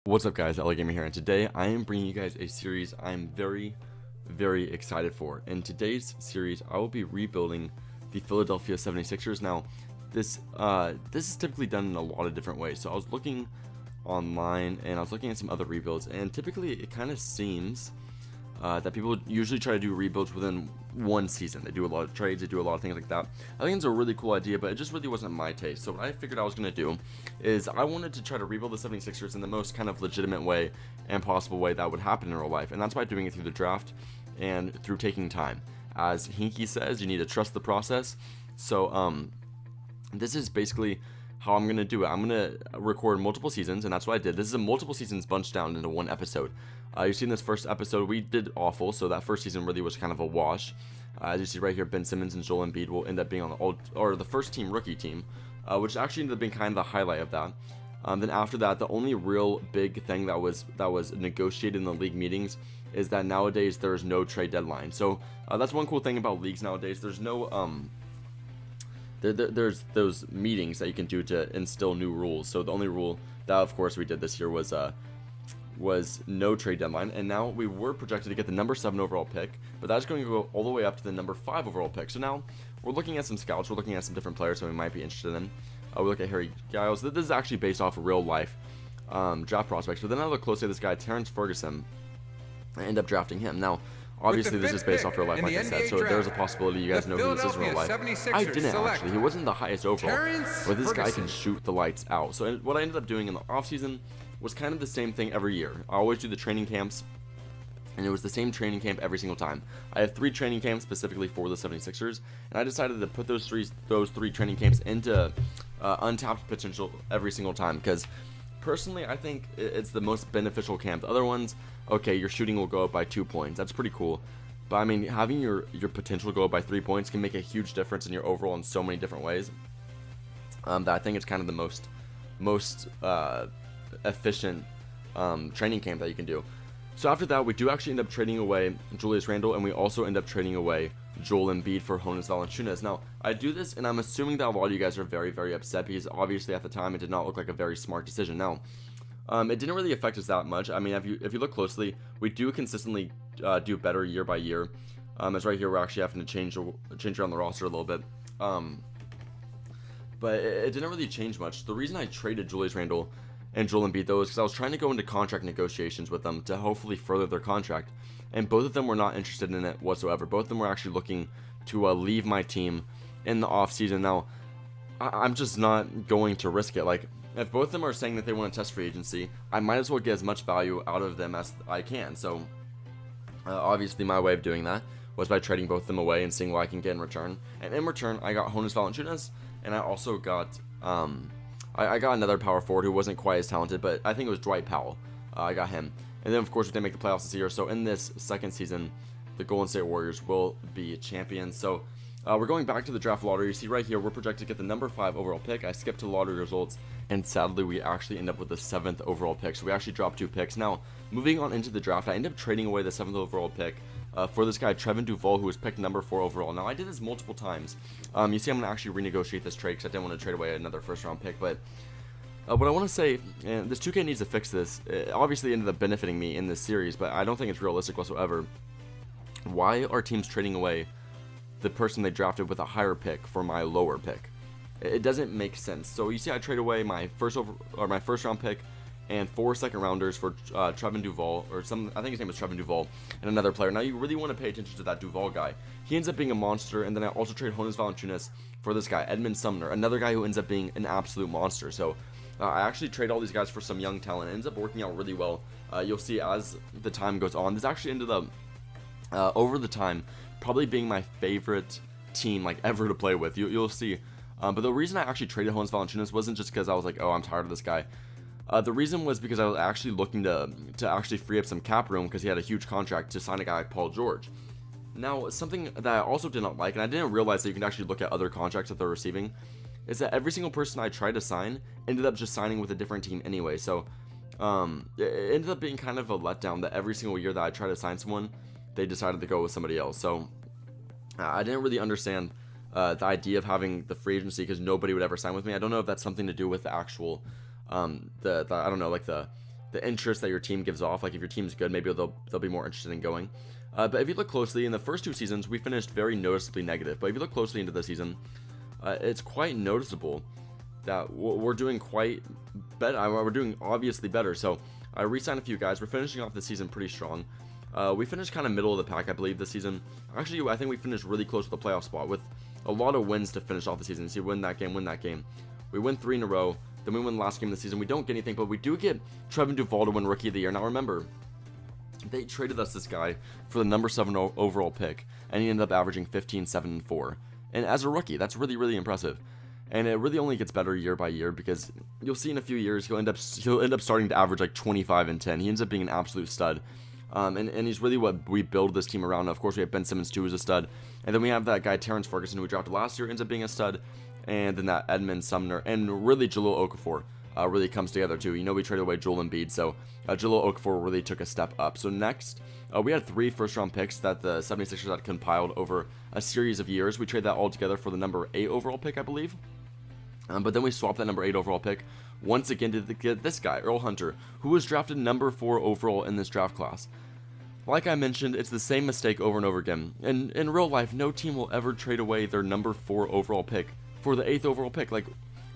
What's up, guys? LA Gamer here, and today I am bringing you guys a series I'm very excited for. In today's series, I will be rebuilding the Philadelphia 76ers. Now, this is typically done in a lot of different ways. So I was looking online and I was looking at some other rebuilds, and typically it kind of seems that people usually try to do rebuilds within one season. They do a lot of trades, they do a lot of things like that. I think it's a really cool idea, but it just really wasn't my taste. So what I figured I was going to do is I wanted to try to rebuild the 76ers in the most kind of legitimate way and possible way that would happen in real life. And that's by doing it through the draft and through taking time. As Hinkie says, you need to trust the process. So this is basically how I'm going to do it. I'm going to record multiple seasons, and that's what I did. This is a multiple seasons bunched down into one episode. You've seen this first episode, we did awful, so that first season really was kind of a wash. As you see right here, Ben Simmons and Joel Embiid will end up being on the first team rookie team, which actually ended up being kind of the highlight of that. Then after that, the only real big thing that was negotiated in the league meetings is that nowadays there's no trade deadline. So that's one cool thing about leagues nowadays. There's no there's those meetings that you can do to instill new rules. So the only rule that, of course, we did this year was no trade deadline, and now we were projected to get the number 7 overall pick, but that's going to go all the way up to the number 5 overall pick. So now we're looking at some scouts, we're looking at some different players that we might be interested in. We look at Harry Giles. This is actually based off of real life draft prospects, but then I look closely at this guy Terrence Ferguson. I end up drafting him. Now, obviously, this is based off real life, like I said, so there's a possibility you guys know who this is in real life. I didn't actually. He wasn't the highest overall, but this guy can shoot the lights out. So what I ended up doing in the offseason was kind of the same thing every year. I always do the training camps, and it was the same training camp every single time. I have 3 training camps specifically for the 76ers, and I decided to put those three training camps into untapped potential every single time, because personally, I think it's the most beneficial camp. The other ones, okay, your shooting will go up by 2 points. That's pretty cool. But I mean, having your potential go up by 3 points can make a huge difference in your overall in so many different ways. That I think it's kind of the most efficient training camp that you can do. So after that, we do actually end up trading away Julius Randle, and we also end up trading away Joel Embiid for Jonas Valanciunas. Now, I do this, and I'm assuming that a lot of you guys are very upset, because obviously at the time it did not look like a very smart decision. Now, it didn't really affect us that much. I mean, if you look closely, we do consistently do better year by year. As right here, we're actually having to change around the roster a little bit. But it didn't really change much. The reason I traded Julius Randle and Joel Embiid, though, is because I was trying to go into contract negotiations with them to hopefully further their contract, and both of them were not interested in it whatsoever. Both of them were actually looking to leave my team in the offseason. Now, I'm just not going to risk it. Like, if both of them are saying that they want to test free agency, I might as well get as much value out of them as I can. So, obviously, my way of doing that was by trading both of them away and seeing what I can get in return. And in return, I got Jonas Valanciunas, and I also got I got another power forward who wasn't quite as talented, but I think it was Dwight Powell. I got him. And then, of course, we didn't make the playoffs this year. So in this second season, the Golden State Warriors will be champions. So we're going back to the draft lottery. You see right here, we're projected to get the number 5 overall pick. I skipped to the lottery results, and sadly, we actually end up with the 7th overall pick. So we actually dropped 2 picks. Now, moving on into the draft, I end up trading away the 7th overall pick for this guy, Trevin Duval, who was picked number 4 overall. Now, I did this multiple times. You see, I'm going to actually renegotiate this trade because I didn't want to trade away another first-round pick. But what I want to say, and this 2K needs to fix this. It obviously ended up benefiting me in this series, but I don't think it's realistic whatsoever. Why are teams trading away the person they drafted with a higher pick for my lower pick? It doesn't make sense. So you see, I trade away my first-round pick and 4 second-rounders for Trevin Duval, I think his name was Trevin Duval, and another player. Now, you really want to pay attention to that Duval guy. He ends up being a monster, and then I also trade Jonas Valanciunas for this guy, Edmund Sumner, another guy who ends up being an absolute monster. So I actually trade all these guys for some young talent. It ends up working out really well. You'll see as the time goes on. This actually ended up, over the time, probably being my favorite team like ever to play with. You'll see. But the reason I actually traded Jonas Valanciunas wasn't just because I was like, oh, I'm tired of this guy. The reason was because I was actually looking to actually free up some cap room because he had a huge contract to sign a guy like Paul George. Now, something that I also did not like, and I didn't realize that you can actually look at other contracts that they're receiving, is that every single person I tried to sign ended up just signing with a different team anyway. So it ended up being kind of a letdown that every single year that I tried to sign someone, they decided to go with somebody else. So I didn't really understand the idea of having the free agency because nobody would ever sign with me. I don't know if that's something to do with the actual I don't know, like the the interest that your team gives off. Like if your team's good, maybe they'll be more interested in going. But if you look closely, in the first 2 seasons, we finished very noticeably negative. But if you look closely into the season, it's quite noticeable that we're doing quite better. We're doing obviously better. So I re-signed a few guys. We're finishing off the season pretty strong. We finished kind of middle of the pack, I believe, this season. Actually, I think we finished really close to the playoff spot with a lot of wins to finish off the season. So you win that game, win that game. We win 3 in a row. Then we win the last game of the season. We don't get anything, but we do get Trevin Duvall to win Rookie of the Year. Now remember, they traded us this guy for the number 7 overall pick, and he ended up averaging 15, 7, and 4. And as a rookie, that's really, really impressive. And it really only gets better year by year, because you'll see in a few years he'll end up starting to average like 25 and 10. He ends up being an absolute stud. And he's really what we build this team around. Of course, we have Ben Simmons too as a stud, and then we have that guy Terrence Ferguson who we drafted last year, ends up being a stud, and then that Edmund Sumner, and really Jahlil Okafor really comes together too. You know, we traded away Joel Embiid, so Jahlil Okafor really took a step up. So next, we had 3 first-round picks that the 76ers had compiled over a series of years. We traded that all together for the number 8 overall pick, I believe. But then we swapped that number 8 overall pick once again to get this guy, Earl Hunter, who was drafted number 4 overall in this draft class. Like I mentioned, it's the same mistake over and over again. And in real life, no team will ever trade away their number 4 overall pick for the 8th overall pick. Like,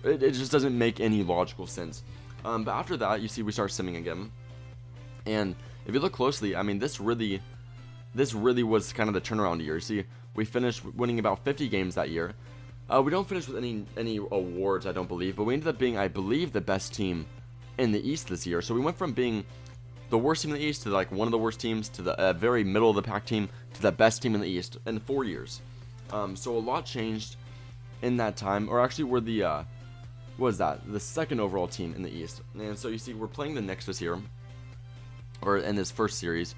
it just doesn't make any logical sense. But after that, you see we start simming again. And if you look closely, I mean, this really was kind of the turnaround year. See, we finished winning about 50 games that year. We don't finish with any awards, I don't believe, but we ended up being, I believe, the best team in the East this year. So we went from being the worst team in the East to like one of the worst teams to the very middle of the pack team to the best team in the East in 4 years. So a lot changed in that time. Or actually, we're the what was that? The 2nd overall team in the East. And so you see, we're playing the Knicks this year, or in this first series,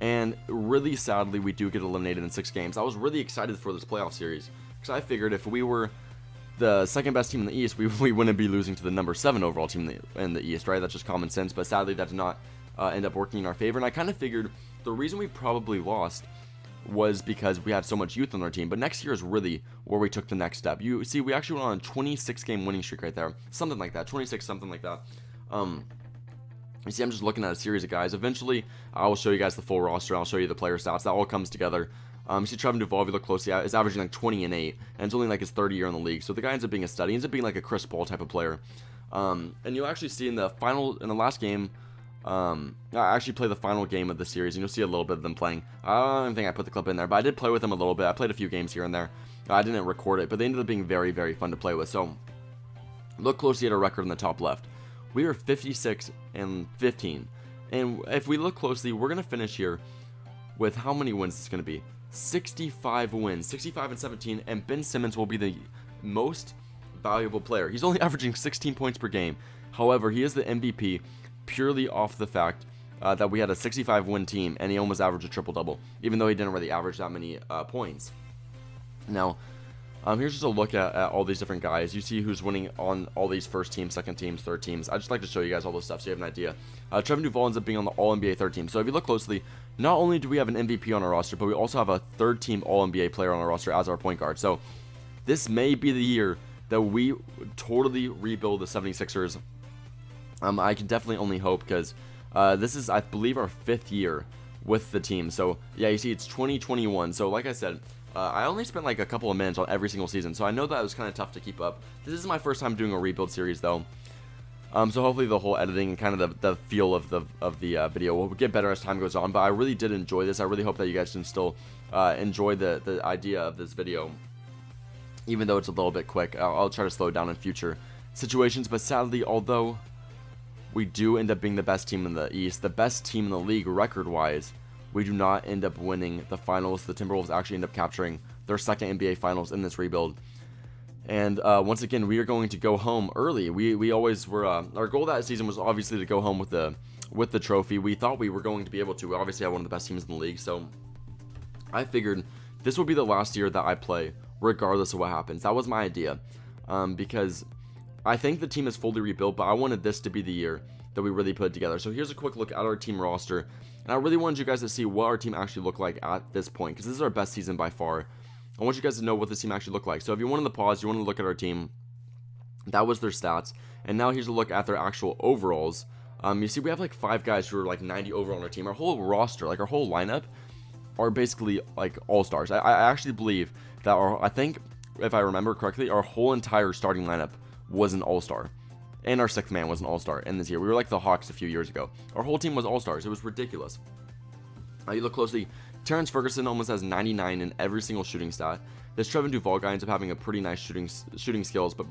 and really sadly, we do get eliminated in 6 games. I was really excited for this playoff series, because I figured if we were the 2nd best team in the East, we wouldn't be losing to the number 7 overall team in the East, right? That's just common sense, but sadly that did not end up working in our favor, and I kind of figured the reason we probably lost was because we had so much youth on our team, but next year is really where we took the next step. You see, we actually went on a 26-game winning streak right there, something like that, 26, something like that. You see, I'm just looking at a series of guys. Eventually, I will show you guys the full roster. I'll show you the player stats. That all comes together. You see Trevin Duvall, if you look closely, is averaging like 20 and 8, and it's only like his 3rd year in the league. So the guy ends up being a stud. He ends up being like a Chris Paul type of player. And you'll actually see in the last game, I actually play the final game of the series, and you'll see a little bit of them playing. I don't even think I put the clip in there, but I did play with them a little bit. I played a few games here and there. I didn't record it, but they ended up being very, very fun to play with. So look closely at our record in the top left. We are 56 and 15. And if we look closely, we're going to finish here with how many wins it's going to be? 65 wins, 65 and 17, and Ben Simmons will be the most valuable player. He's only averaging 16 points per game. However, he is the MVP purely off the fact that we had a 65 win team, and he almost averaged a triple-double, even though he didn't really average that many points. Now, here's just a look at all these different guys. You see who's winning on all these first teams, second teams, third teams. I just like to show you guys all this stuff so you have an idea. Trevin Duvall ends up being on the All-NBA third team. So if you look closely, not only do we have an MVP on our roster, but we also have a third team All-NBA player on our roster as our point guard. So this may be the year that we totally rebuild the 76ers. I can definitely only hope, because this is, I believe, our 5th year with the team. So yeah, you see, it's 2021. So like I said, I only spent like a couple of minutes on every single season, so I know that it was kind of tough to keep up. This is my first time doing a rebuild series, though. So hopefully the whole editing and kind of the feel of the video will get better as time goes on. But I really did enjoy this. I really hope that you guys can still enjoy the idea of this video, even though it's a little bit quick. I'll try to slow it down in future situations. But sadly, although we do end up being the best team in the East, the best team in the league record-wise, we do not end up winning the finals. The Timberwolves actually end up capturing their 2nd NBA finals in this rebuild. And once again, we are going to go home early. We always were, our goal that season was obviously to go home with the trophy. We thought we were going to be able to. We obviously have one of the best teams in the league, so I figured this would be the last year that I play, regardless of what happens. That was my idea, because I think the team is fully rebuilt, but I wanted this to be the year that we really put it together. So here's a quick look at our team roster, and I really wanted you guys to see what our team actually looked like at this point, because this is our best season by far. I want you guys to know what this team actually looked like. So if you wanted to pause, you want to look at our team, that was their stats. And now here's a look at their actual overalls. You see, we have like 5 guys who are like 90 overall on our team. Our whole roster, like our whole lineup, are basically like all-stars. I actually believe that I think, if I remember correctly, our whole entire starting lineup was an all-star. And our 6th man was an all-star in this year. We were like the Hawks a few years ago. Our whole team was all-stars. It was ridiculous. You look closely, Terrence Ferguson almost has 99 in every single shooting stat. This Trevin Duval guy ends up having a pretty nice shooting skills, but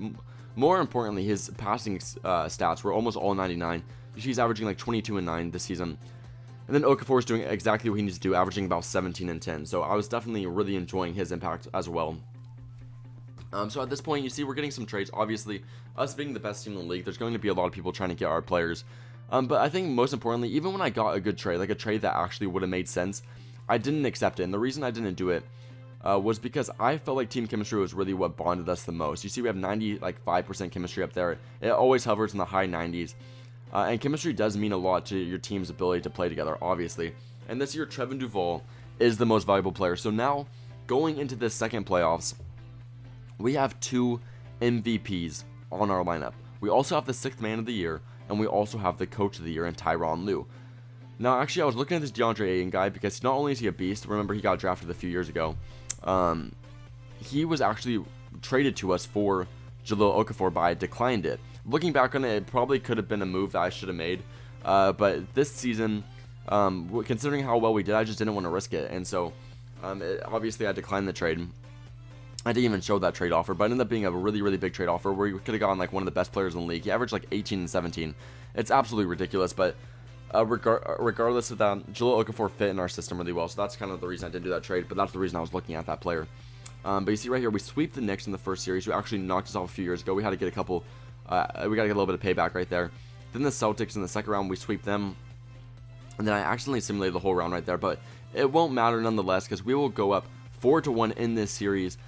more importantly, his passing stats were almost all 99. He's averaging like 22 and 9 this season. And then Okafor is doing exactly what he needs to do, averaging about 17 and 10. So I was definitely really enjoying his impact as well. So at this point, you see we're getting some trades. Obviously, us being the best team in the league, there's going to be a lot of people trying to get our players. But I think most importantly, even when I got a good trade, like a trade that actually would have made sense, I didn't accept it. And the reason I didn't do it was because I felt like team chemistry was really what bonded us the most. You see, we have 95% chemistry up there. It always hovers in the high 90s. And chemistry does mean a lot to your team's ability to play together, obviously. And this year, Trevin Duval is the most valuable player. So now, going into this second playoffs, we have 2 MVPs on our lineup. We also have the 6th man of the year, and we also have the coach of the year in Tyronn Lue. Now, actually, I was looking at this DeAndre Ayton guy because not only is he a beast, remember he got drafted a few years ago, he was actually traded to us for Jahlil Okafor, but I declined it. Looking back on it, it probably could have been a move that I should have made, but this season, considering how well we did, I just didn't want to risk it, and so obviously I declined the trade. I didn't even show that trade offer, but it ended up being a really, really big trade offer where we could have gotten like one of the best players in the league. He averaged like 18 and 17. It's absolutely ridiculous, but regardless of that, Jahlil Okafor fit in our system really well, so that's kind of the reason I didn't do that trade, but that's the reason I was looking at that player. But you see right here, we sweep the Knicks in the first series, who actually knocked us off a few years ago. We had to get a couple, we got to get a little bit of payback right there. Then the Celtics in the second round, we sweep them, and then I accidentally simulated the whole round right there, but it won't matter nonetheless, because we will go up 4-1 in this series.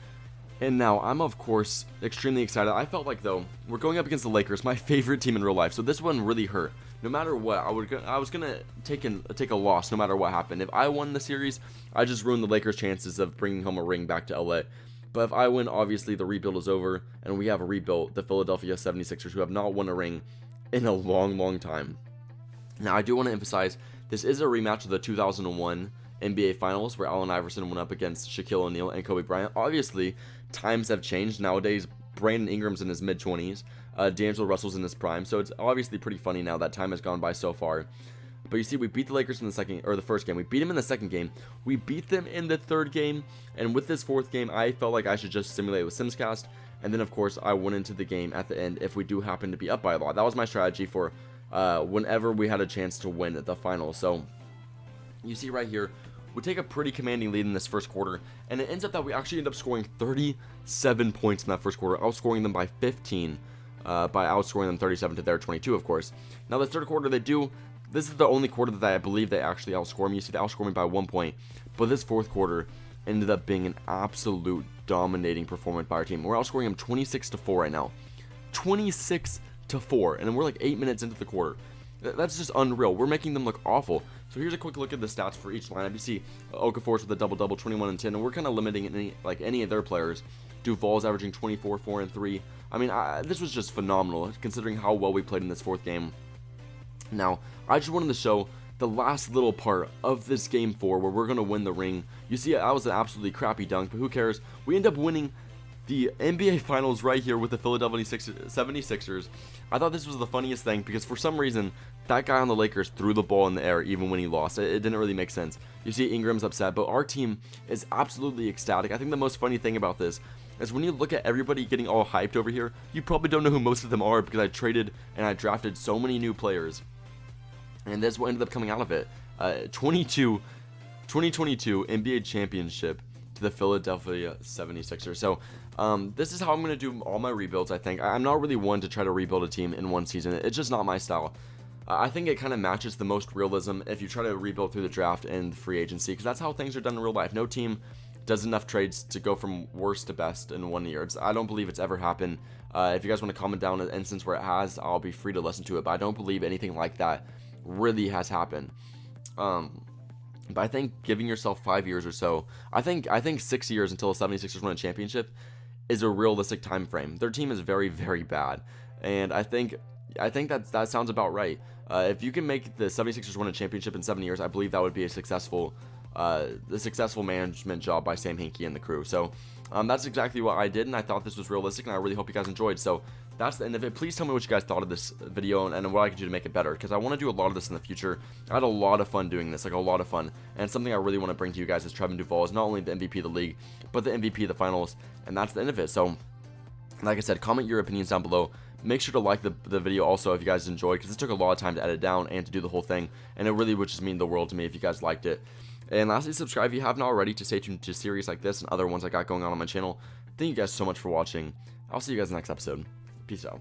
And now, I'm of course extremely excited. I felt like, though, we're going up against the Lakers, my favorite team in real life, so this one really hurt. No matter what, I was going to take a loss no matter what happened. If I won the series, I just ruined the Lakers' chances of bringing home a ring back to LA. But if I win, obviously the rebuild is over, and we have rebuilt the Philadelphia 76ers, who have not won a ring in a long, long time. Now, I do want to emphasize, this is a rematch of the 2001 NBA Finals, where Allen Iverson went up against Shaquille O'Neal and Kobe Bryant. Obviously, times have changed. Nowadays, Brandon Ingram's in his mid-20s. D'Angelo Russell's in his prime. So it's obviously pretty funny now that time has gone by so far. But you see, we beat the Lakers in the first game. We beat them in the second game. We beat them in the third game. And with this fourth game, I felt like I should just simulate with SimsCast. And then, of course, I went into the game at the end if we do happen to be up by a lot. That was my strategy for whenever we had a chance to win at the final. So you see right here, we take a pretty commanding lead in this first quarter, and it ends up that we actually end up scoring 37 points in that first quarter, outscoring them by 15, by outscoring them 37 to their 22, of course. Now, the third quarter, this is the only quarter that I believe they actually outscore me. You see, they outscore me by 1 point, but this fourth quarter ended up being an absolute dominating performance by our team. We're outscoring them 26-4 right now. 26-4, and we're like 8 minutes into the quarter. That's just unreal. We're making them look awful. So here's a quick look at the stats for each lineup. You see Okafor's with a double-double, 21 and 10, and we're kind of limiting any of their players. Duval's averaging 24, 4 and 3. I mean, this was just phenomenal considering how well we played in this fourth game. Now, I just wanted to show the last little part of this game 4 where we're going to win the ring. You see, that was an absolutely crappy dunk, but who cares? We end up winning the NBA Finals right here with the Philadelphia 76ers. I thought this was the funniest thing because for some reason, that guy on the Lakers threw the ball in the air even when he lost. It didn't really make sense. You see Ingram's upset, but our team is absolutely ecstatic. I think the most funny thing about this is when you look at everybody getting all hyped over here, you probably don't know who most of them are because I traded and I drafted so many new players. And that's what ended up coming out of it. 2022 NBA Championship to the Philadelphia 76ers. So this is how I'm going to do all my rebuilds, I think. I'm not really one to try to rebuild a team in one season. It's just not my style. I think it kind of matches the most realism if you try to rebuild through the draft and free agency, because that's how things are done in real life. No team does enough trades to go from worst to best in 1 year. I don't believe it's ever happened. If you guys want to comment down an instance where it has, I'll be free to listen to it, but I don't believe anything like that really has happened. But I think giving yourself 5 years or so, I think 6 years until the 76ers win a championship is a realistic time frame. Their team is very, very bad. And I think I think that sounds about right. If you can make the 76ers win a championship in 7 years, I believe that would be a successful management job by Sam Hinkie and the crew. So that's exactly what I did, and I thought this was realistic, and I really hope you guys enjoyed. So that's the end of it. Please tell me what you guys thought of this video and what I could do to make it better, because I want to do a lot of this in the future. I had a lot of fun doing this, like a lot of fun, and something I really want to bring to you guys is Trevin Duval is not only the MVP of the league, but the MVP of the finals, and that's the end of it. So like I said, comment your opinions down below. Make sure to like the video also if you guys enjoyed, because it took a lot of time to edit down and to do the whole thing, and it really would just mean the world to me if you guys liked it. And lastly, subscribe if you haven't already to stay tuned to series like this and other ones I got going on my channel. Thank you guys so much for watching. I'll see you guys in the next episode. Peace out.